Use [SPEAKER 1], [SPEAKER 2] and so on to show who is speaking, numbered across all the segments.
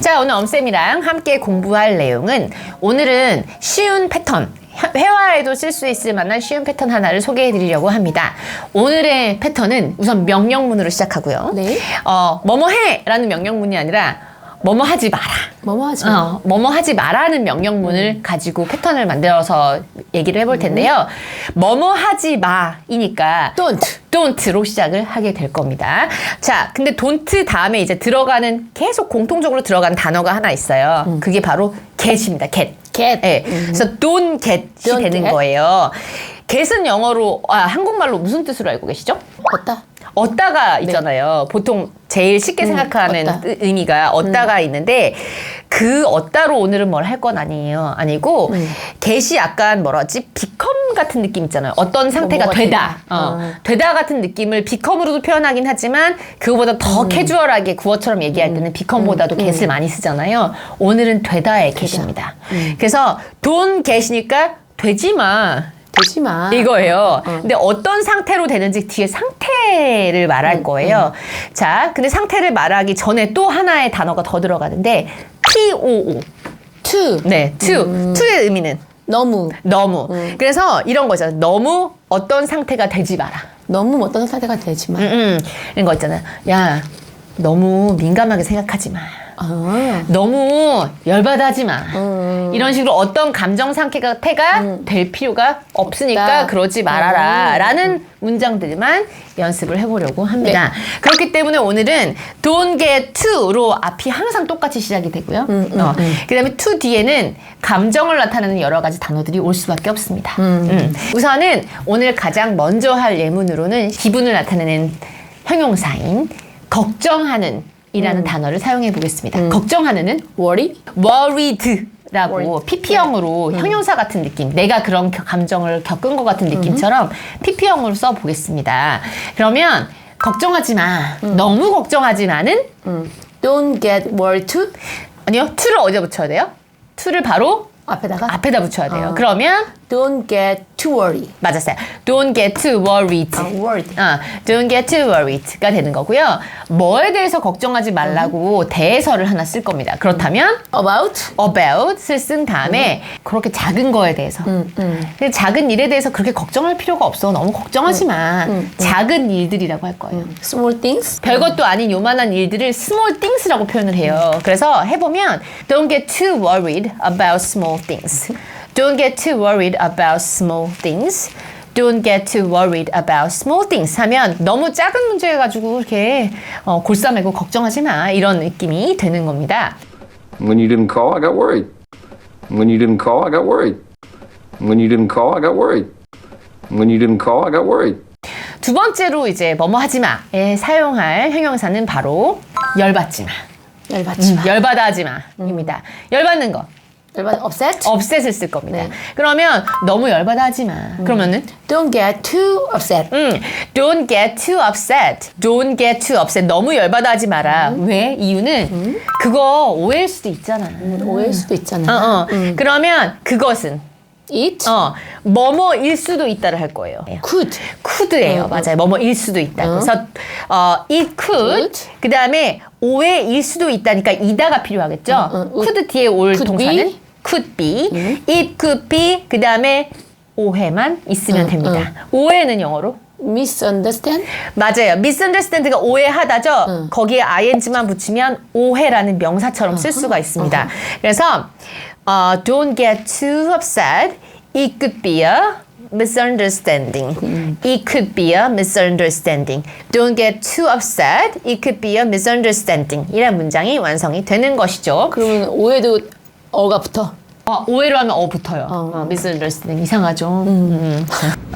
[SPEAKER 1] 자, 오늘 엄쌤이랑 함께 공부할 내용은 오늘은 쉬운 패턴, 회화에도 쓸 수 있을 만한 쉬운 패턴 하나를 소개해 드리려고 합니다. 오늘의 패턴은 우선 명령문으로 시작하고요.
[SPEAKER 2] 네.
[SPEAKER 1] 뭐뭐 해! 라는 명령문이 아니라 뭐뭐 하지 마라.
[SPEAKER 2] 뭐뭐 하지 마.
[SPEAKER 1] 뭐뭐 하지 마라는 명령문을 가지고 패턴을 만들어서 얘기를 해볼 텐데요. 뭐뭐 하지 마이니까 don't로 시작을 하게 될 겁니다. 자, 근데 don't 다음에 이제 들어가는 계속 공통적으로 들어가는 단어가 하나 있어요. 그게 바로 get입니다. get. 네. 그래서 don't get이 되는
[SPEAKER 2] get.
[SPEAKER 1] 거예요. get은 영어로 한국말로 무슨 뜻으로 알고 계시죠? 얻다가 있잖아요. 보통 제일 쉽게 생각하는
[SPEAKER 2] 얻다.
[SPEAKER 1] 의미가 얻다가 있는데 그 얻다로 오늘은 뭘 할 건 아니에요. 아니고 get이 약간 뭐라지 become 같은 느낌 있잖아요. 어떤 상태가
[SPEAKER 2] 뭐가
[SPEAKER 1] 되다. 되다 같은 느낌을 become으로도 표현하긴 하지만 그거보다 더 캐주얼하게 구어처럼 얘기할 때는 become보다도 get을 많이 쓰잖아요. 오늘은 되다의 get입니다. 그래서 don't get이니까 되지 마.
[SPEAKER 2] 되지 마.
[SPEAKER 1] 이거예요. 근데 어떤 상태로 되는지 뒤에 상태를 말할 거예요. 자, 근데 상태를 말하기 전에 또 하나의 단어가 더 들어가는데 too.
[SPEAKER 2] to.
[SPEAKER 1] 네, to의 의미는
[SPEAKER 2] 너무.
[SPEAKER 1] 그래서 이런 거잖아요. 너무 어떤 상태가 되지 마라.
[SPEAKER 2] 너무 어떤 상태가 되지 마.
[SPEAKER 1] 이런 거 있잖아요. 야, 너무 민감하게 생각하지 마. 너무 열받아하지 마. 이런 식으로 어떤 감정 상태가 될 필요가 없으니까 그러지 말아라 라는 문장들만 연습을 해보려고 합니다.
[SPEAKER 2] 네.
[SPEAKER 1] 그렇기 때문에 오늘은 don't get to로 앞이 항상 똑같이 시작이 되고요. 그 다음에 to 뒤에는 감정을 나타내는 여러 가지 단어들이 올 수밖에 없습니다. 우선은 오늘 가장 먼저 할 예문으로는 기분을 나타내는 형용사인 걱정하는 이라는 단어를 사용해 보겠습니다. 걱정하는은 worried라고 PP형으로 형용사 같은 느낌, 내가 그런 감정을 겪은 것 같은 느낌처럼 PP형으로 써 보겠습니다. 그러면 걱정하지 마. 너무 걱정하지 마는
[SPEAKER 2] Don't get worried too.
[SPEAKER 1] 아니요. to를 어디다 붙여야 돼요? to를 바로 앞에다 붙여야 돼요. 그러면
[SPEAKER 2] Don't get too worried.
[SPEAKER 1] 맞았어요. Don't get too worried. Don't get too worried가 되는 거고요. 뭐에 대해서 걱정하지 말라고 대해서를 하나 쓸 겁니다. 그렇다면 about을 쓴 다음에 그렇게 작은 거에 대해서 근데 작은 일에 대해서 그렇게 걱정할 필요가 없어. 너무 걱정하지 마. 작은 일들이라고 할 거예요.
[SPEAKER 2] Small things.
[SPEAKER 1] 별것도 아닌 요만한 일들을 small things라고 표현을 해요. 그래서 해보면 Don't get too worried about small things. Don't get too worried about small things. Don't get too worried about small things 하면 너무 작은 문제 가지고 이렇게 골싸매고 걱정하지 마. 이런 느낌이 되는 겁니다.
[SPEAKER 3] When you didn't call, I got worried. When you didn't call, I got worried. When you didn't call, I got worried. When you didn't call, I got worried.
[SPEAKER 1] 두 번째로 이제 뭐뭐 하지 마에 사용할 형용사는 바로 열받지 마. 열받아 하지 마입니다. 열받는 거. upset을 쓸 겁니다. 네. 그러면 너무 열받아 하지 마. 그러면은
[SPEAKER 2] Don't get too upset.
[SPEAKER 1] Don't get too upset. Don't get too upset. 너무 열받아 하지 마라. 왜? 이유는 그거 오해일 수도 있잖아.
[SPEAKER 2] 오해일 수도 있잖아.
[SPEAKER 1] 그러면 그것은
[SPEAKER 2] It?
[SPEAKER 1] 뭐뭐일 수도 있다를 할 거예요. could예요. 맞아요. 뭐뭐일 수도 있다. 그래서 it could. 그 다음에 오해일 수도 있다니까 이다가 필요하겠죠. could 뒤에 올 동사는 could be. It could be. 그 다음에 오해만 있으면 됩니다. 오해는 영어로?
[SPEAKER 2] Misunderstand?
[SPEAKER 1] 맞아요. misunderstand가 오해하다죠. 거기에 ing만 붙이면 오해라는 명사처럼 쓸 수가 있습니다. 그래서 don't get too upset. It could be a misunderstanding. It could be a misunderstanding. Don't get too upset. It could be a misunderstanding. 이란 문장이 완성이 되는 것이죠.
[SPEAKER 2] 그러면 오해도 어가 붙어.
[SPEAKER 1] 오해로 하면 붙어요. misunderstanding 이상하죠.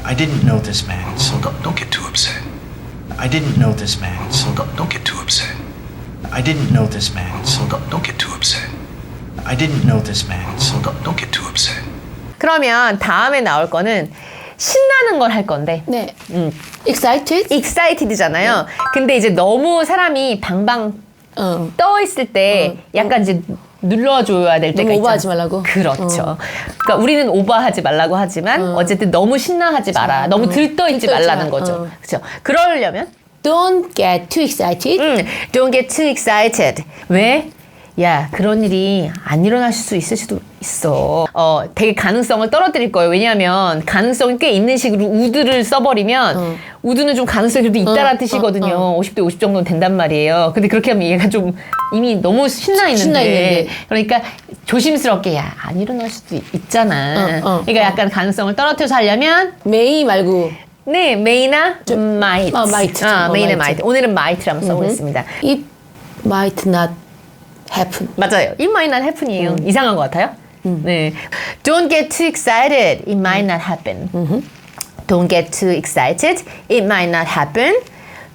[SPEAKER 4] I didn't know this man, so don't get too upset. I didn't know this man, so don't get too upset. I didn't know this man, so don't get too upset. I didn't know this man, so don't get too upset.
[SPEAKER 1] 그러면 다음에 나올 거는 신나는 걸 할 건데.
[SPEAKER 2] 네.
[SPEAKER 1] excited잖아요. 근데 이제 너무 사람이 방방 떠 있을 때 약간 이제 눌러줘야 될 때가 있잖아요.
[SPEAKER 2] 오버하지 말라고?
[SPEAKER 1] 그렇죠. 그러니까 우리는 오버하지 말라고 하지만 어쨌든 너무 신나하지 마라. 너무 들떠있지 말라는 거죠. 그렇죠. 그러려면
[SPEAKER 2] Don't get too excited.
[SPEAKER 1] Don't get too excited. 왜? 야, 그런 일이 안 일어날 수 있을 수도 있어. 되게 가능성을 떨어뜨릴 거예요. 왜냐하면 가능성이 꽤 있는 식으로 would를 써버리면 would는 좀 가능성이 그래도 있다라는 뜻이거든요. 50대 50 정도는 된단 말이에요. 근데 그렇게 하면 얘가 좀 이미 너무 신나 있는데. 그러니까 조심스럽게 야, 안 일어날 수도 있잖아. 그러니까 약간 가능성을 떨어뜨려서 하려면
[SPEAKER 2] may 말고
[SPEAKER 1] 네, may나 might.
[SPEAKER 2] might.
[SPEAKER 1] may나
[SPEAKER 2] might.
[SPEAKER 1] might. 오늘은 might를 한번 써보겠습니다.
[SPEAKER 2] it might not happen.
[SPEAKER 1] 맞아요. It might not happen이에요. 이상한 것 같아요. 네. Don't get too excited. It might not happen. Don't get too excited. It might not happen.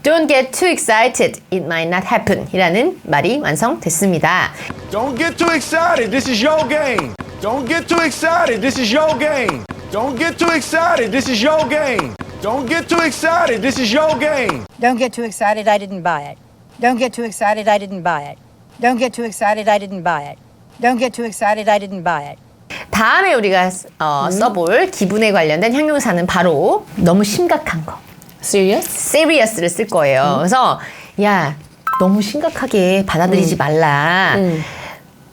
[SPEAKER 1] Don't get too excited. It might not happen. 이라는 말이 완성됐습니다.
[SPEAKER 5] Don't get too excited. This is your game. Don't get too excited. This is your game. Don't get too excited. This is your game. Don't get too excited. This is your game.
[SPEAKER 6] Don't get too excited, I didn't buy it. Don't get too excited, I didn't buy it. Don't get too excited, I didn't buy it. Don't get too excited, I didn't buy it.
[SPEAKER 1] 다음에 우리가 써볼 기분에 관련된 형용사는 바로 너무 심각한 거.
[SPEAKER 2] serious?
[SPEAKER 1] seriously 쓸 거예요. 그래서 야, 너무 심각하게 받아들이지 말라.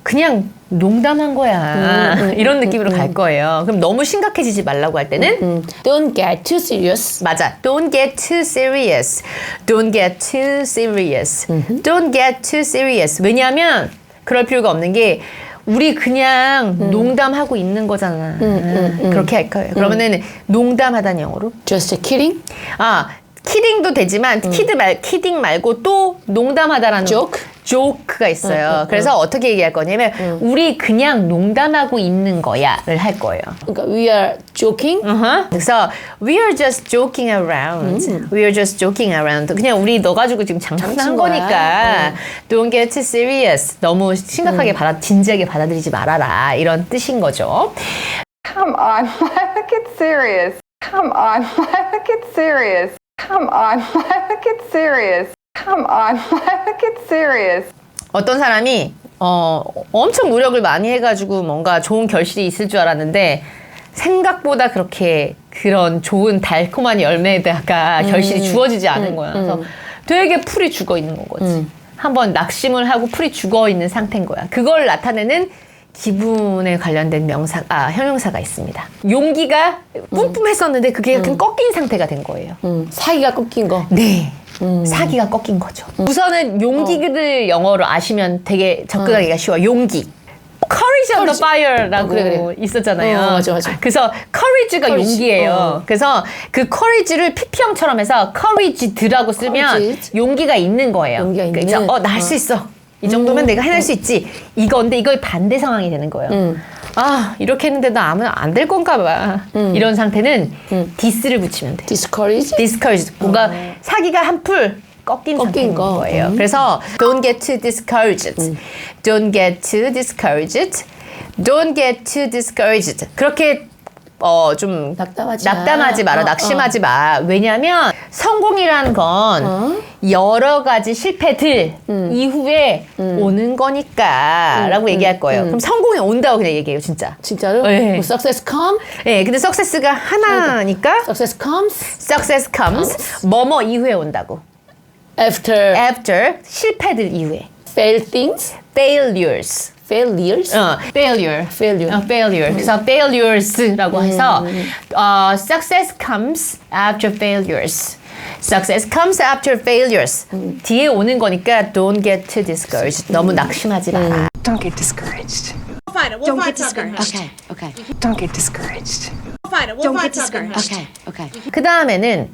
[SPEAKER 1] 그냥 농담한 거야. 이런 느낌으로 갈 거예요. 그럼 너무 심각해지지 말라고 할 때는
[SPEAKER 2] don't get too serious.
[SPEAKER 1] 맞아. Don't get too serious. Don't get too serious. Don't get too serious. 왜냐하면 그럴 필요가 없는 게 우리 그냥 농담하고 있는 거잖아. 그렇게 할 거예요. 그러면은 농담하다는 영어로
[SPEAKER 2] just kidding.
[SPEAKER 1] 키딩도 되지만 키딩 말고 또 농담하다라는 joke가 있어요. 그래서 어떻게 얘기할 거냐면 우리 그냥 농담하고 있는 거야를 할 거예요.
[SPEAKER 2] 그러니까 we are joking.
[SPEAKER 1] 그래서 we are just joking around. We are just joking around. 그냥 우리 너 가지고 지금 장난한
[SPEAKER 2] 장난친
[SPEAKER 1] 거니까
[SPEAKER 2] 거야.
[SPEAKER 1] don't get too serious. 너무 심각하게 진지하게 받아들이지 말아라. 이런 뜻인 거죠.
[SPEAKER 7] Come on, let's get serious. Come on, let's get serious. Come on, let's get serious. Come on, let's get serious.
[SPEAKER 1] 어떤 사람이 엄청 노력을 많이 해가지고 뭔가 좋은 결실이 있을 줄 알았는데 생각보다 그렇게 그런 좋은 달콤한 열매에다가 결실이 주어지지 않은 거야. 그래서 되게 풀이 죽어 있는 거지. 한번 낙심을 하고 풀이 죽어 있는 상태인 거야. 그걸 나타내는 기분에 관련된 형용사가 있습니다. 용기가 뿜뿜했었는데 그게 약간 꺾인 상태가 된 거예요.
[SPEAKER 2] 사기가 꺾인 거.
[SPEAKER 1] 네. 사기가 꺾인 거죠. 우선은 용기를 영어로 아시면 되게 접근하기가 쉬워. 용기. Courage on the fire라고
[SPEAKER 2] 그래.
[SPEAKER 1] 있었잖아요.
[SPEAKER 2] 맞아.
[SPEAKER 1] 그래서 courage가
[SPEAKER 2] Courage.
[SPEAKER 1] 용기예요. 그래서 그 courage를 PP형처럼 해서 courage드라고 쓰면
[SPEAKER 2] Courage.
[SPEAKER 1] 용기가 있는 거예요.
[SPEAKER 2] 용기가 있는.
[SPEAKER 1] 그래서 나 할 수 있어. 이 정도면 내가 해낼 수 있지. 이건데 이걸 반대 상황이 되는 거예요. 이렇게 했는데도 아무 안 될 건가 봐. 이런 상태는 디스를 붙이면 돼.
[SPEAKER 2] discourage.
[SPEAKER 1] discouraged. 뭔가 사기가 한풀 꺾인 상태인
[SPEAKER 2] 거.
[SPEAKER 1] 거예요. 그래서 don't get too discouraged. Don't get too discouraged. Don't get too discouraged. 그렇게 좀 낙담하지 마라. 낙심하지 마. 왜냐하면 성공이란 건 여러 가지 실패들 이후에 오는 거니까 라고 얘기할 거예요. 그럼 성공이 온다고 그냥 얘기해요.
[SPEAKER 2] 진짜로?
[SPEAKER 1] 네.
[SPEAKER 2] 뭐 success come?
[SPEAKER 1] 네, 근데 success가 하나니까
[SPEAKER 2] success comes
[SPEAKER 1] success comes 뭐뭐 이후에 온다고.
[SPEAKER 2] after
[SPEAKER 1] 실패들 이후에.
[SPEAKER 2] failed things.
[SPEAKER 1] failures. failure. 그래서 failures라고 해서 success comes after failures. Success comes after failures. 뒤에 오는 거니까 don't get too discouraged. 너무 낙심하지 마라.
[SPEAKER 8] Don't get discouraged.
[SPEAKER 9] Don't get discouraged.
[SPEAKER 8] Okay. Don't get discouraged.
[SPEAKER 9] Don't get discouraged.
[SPEAKER 8] Okay.
[SPEAKER 1] 그 다음에는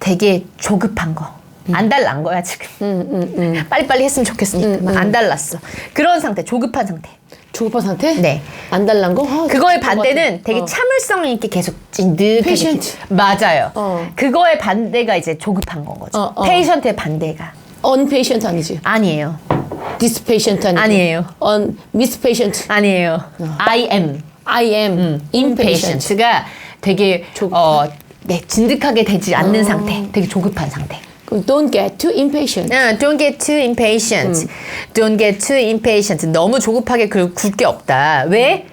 [SPEAKER 1] 되게 조급한 거. 안 달란 거야 지금. 빨리빨리 했으면 좋겠으니까 안 달랐어. 그런 상태, 조급한 상태.
[SPEAKER 2] 조급한 상태?
[SPEAKER 1] 네.
[SPEAKER 2] 안 달란 거?
[SPEAKER 1] 그거의 반대는 되게 참을성 있게 계속 찐득하게.
[SPEAKER 2] Patient.
[SPEAKER 1] 맞아요. 그거의 반대가 이제 조급한 건 거죠. patient의 반대가.
[SPEAKER 2] unpatient 아니지?
[SPEAKER 1] 아니에요.
[SPEAKER 2] dispatient 아니지?
[SPEAKER 1] 아니에요.
[SPEAKER 2] mispatient.
[SPEAKER 1] 아니에요. I am
[SPEAKER 2] impatient.
[SPEAKER 1] impatient가 되게 진득하게 되지 않는 상태. 되게 조급한 상태.
[SPEAKER 2] 그럼 don't get too impatient.
[SPEAKER 1] Don't get too impatient. Don't get too impatient. 너무 조급하게 굴 게 없다. 왜?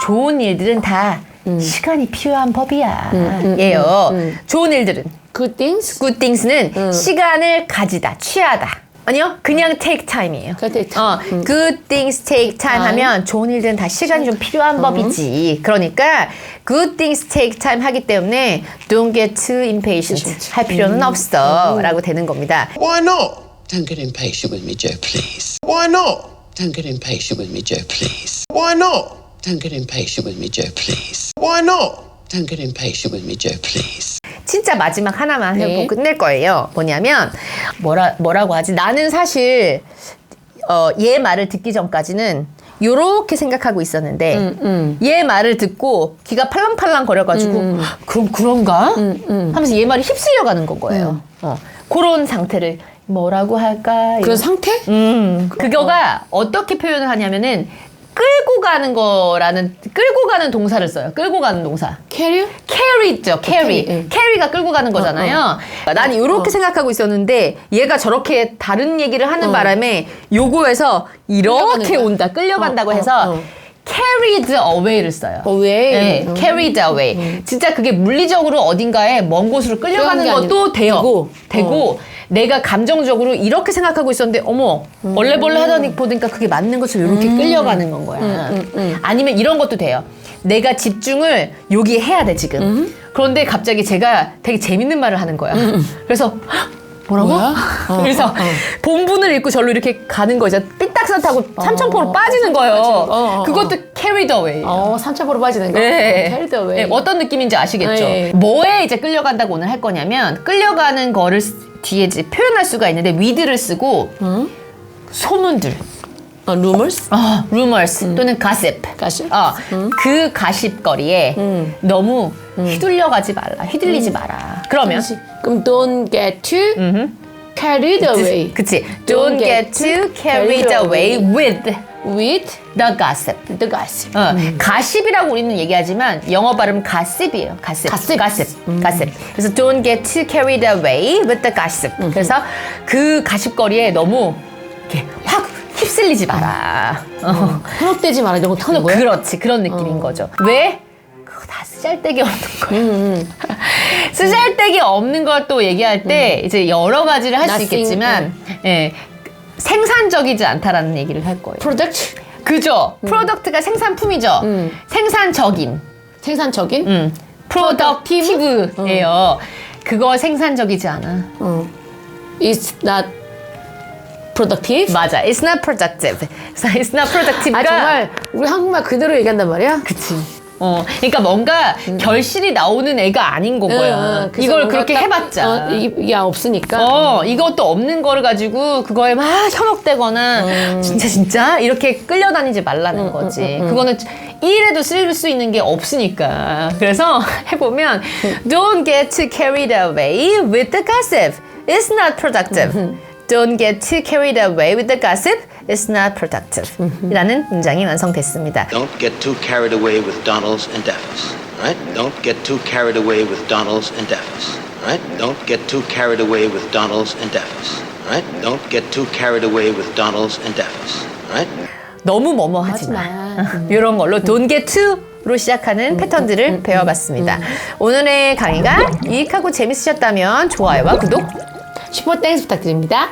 [SPEAKER 1] 좋은 일들은 다 시간이 필요한 법이야. 예요. 좋은 일들은
[SPEAKER 2] good things.
[SPEAKER 1] good things는 시간을 가지다, 취하다. 아니요, 그냥 take time이에요.
[SPEAKER 2] 그냥 take time.
[SPEAKER 1] good things take time 하면 좋은 일들은 다 시간이 좀 필요한 법이지. 그러니까 good things take time 하기 때문에 don't get too impatient 할 필요는 없어 라고 되는 겁니다.
[SPEAKER 10] Why not? Don't get impatient with me, Joe, please. Why not? Don't get impatient with me, Joe, please. Why not? Don't get impatient with me, Joe, please. Why not? Don't get impatient with me, Joe, please.
[SPEAKER 1] 진짜 마지막 하나만
[SPEAKER 2] 네.
[SPEAKER 1] 해보고 끝낼 거예요. 뭐냐면 뭐라고 하지? 나는 사실 얘 말을 듣기 전까지는 요렇게 생각하고 있었는데 얘 말을 듣고 귀가 팔랑팔랑 거려가지고 그럼 그런가? 하면서 얘 말이 휩쓸려 가는 건 거예요. 그런 상태를 뭐라고 할까?
[SPEAKER 2] 그런 상태?
[SPEAKER 1] 그거가 어떻게 표현을 하냐면은 끌고 가는 동사를 써요. 끌고 가는 동사.
[SPEAKER 2] carry?
[SPEAKER 1] carry죠, carry.
[SPEAKER 2] 응.
[SPEAKER 1] carry가 끌고 가는 거잖아요. 나는 이렇게 생각하고 있었는데 얘가 저렇게 다른 얘기를 하는 바람에 요거에서 이렇게 온다, 끌려간다고 해서 carried away를 써요.
[SPEAKER 2] away.
[SPEAKER 1] 네, carried away. 진짜 그게 물리적으로 어딘가에 먼 곳으로 끌려가는
[SPEAKER 2] 게
[SPEAKER 1] 것도 돼요.
[SPEAKER 2] 되고.
[SPEAKER 1] 내가 감정적으로 이렇게 생각하고 있었는데 어머 얼레벌레 하다니 보니까 그게 맞는 것처럼 이렇게 끌려가는 건 거야. 아니면 이런 것도 돼요. 내가 집중을 여기에 해야 돼 지금. 그런데 갑자기 제가 되게 재밌는 말을 하는 거야. 그래서 헉, 뭐라고? 그래서 본분을 읽고 절로 이렇게 가는 거죠. 삐딱선 타고 삼천포로 빠지는 거예요. 그것도 carried away.
[SPEAKER 2] 산차보로 빠지는 거.
[SPEAKER 1] 네.
[SPEAKER 2] carried away.
[SPEAKER 1] 네, 어떤 느낌인지 아시겠죠?
[SPEAKER 2] 네.
[SPEAKER 1] 뭐에 이제 끌려간다고 오늘 할 거냐면 끌려가는 거를 뒤에 이제 표현할 수가 있는데 with를 쓰고 소문들,
[SPEAKER 2] rumors?
[SPEAKER 1] rumors 또는 gossip.
[SPEAKER 2] gossip?
[SPEAKER 1] 그 가십거리에 너무 휘둘려가지 말라, 휘둘리지 마라. 그러면
[SPEAKER 2] 그럼 don't get too carried away.
[SPEAKER 1] 그치. Don't get too carried away with
[SPEAKER 2] with
[SPEAKER 1] the gossip.
[SPEAKER 2] the gossip.
[SPEAKER 1] 가십이라고 우리는 얘기하지만 영어 발음 gossip이에요. gossip. 그래서 don't get too carried away with the gossip. 그래서 그 가십거리에 너무 이렇게 확 휩쓸리지 마라.
[SPEAKER 2] 현혹되지 마라. 이런 거 타는 거야?
[SPEAKER 1] 그렇지. 그런 느낌인 거죠. 왜? 그거 다 쓰잘데기 없는 거야. 쓰잘데기 없는 걸 또 얘기할 때 이제 여러 가지를 할 수
[SPEAKER 2] Nothing,
[SPEAKER 1] 있겠지만 예, 생산적이지 않다라는 얘기를 할 거예요.
[SPEAKER 2] product?
[SPEAKER 1] 그죠? 프로덕트가 생산품이죠. 생산적인. productive예요. 그거 생산적이지 않아.
[SPEAKER 2] It's not productive?
[SPEAKER 1] 맞아. It's not productive. It's not productive가
[SPEAKER 2] 정말 우리 한국말 그대로 얘기한단 말이야?
[SPEAKER 1] 그치. 그러니까 뭔가 결실이 나오는 애가 아닌 건 거야.
[SPEAKER 2] 그래서
[SPEAKER 1] 이걸
[SPEAKER 2] 뭔가
[SPEAKER 1] 그렇게
[SPEAKER 2] 딱,
[SPEAKER 1] 해봤자.
[SPEAKER 2] 이게 없으니까.
[SPEAKER 1] 이것도 없는 거를 가지고 그거에 막 현혹되거나 진짜 이렇게 끌려다니지 말라는 거지. 그거는 일에도 쓸 수 있는 게 없으니까. 그래서 해보면 Don't get too carried away with the gossip. It's not productive. Don't get too carried away with the gossip. It's not productive. 이라는 문장이 완성됐습니다.
[SPEAKER 10] Don't get too carried away with Donalds and Daffys. Right? Don't get too carried away with Donalds and Daffys. Right? Don't get too carried away with Donalds and Daffys. Right? Don't get too carried away with Donalds and Daffys. Right?
[SPEAKER 1] 너무 뭐뭐 하지 마. 이런 걸로 don't get to로 시작하는 패턴들을 배워봤습니다. 오늘의 강의가 유익하고 재밌으셨다면 좋아요와 구독
[SPEAKER 2] 슈퍼 땡스 부탁드립니다.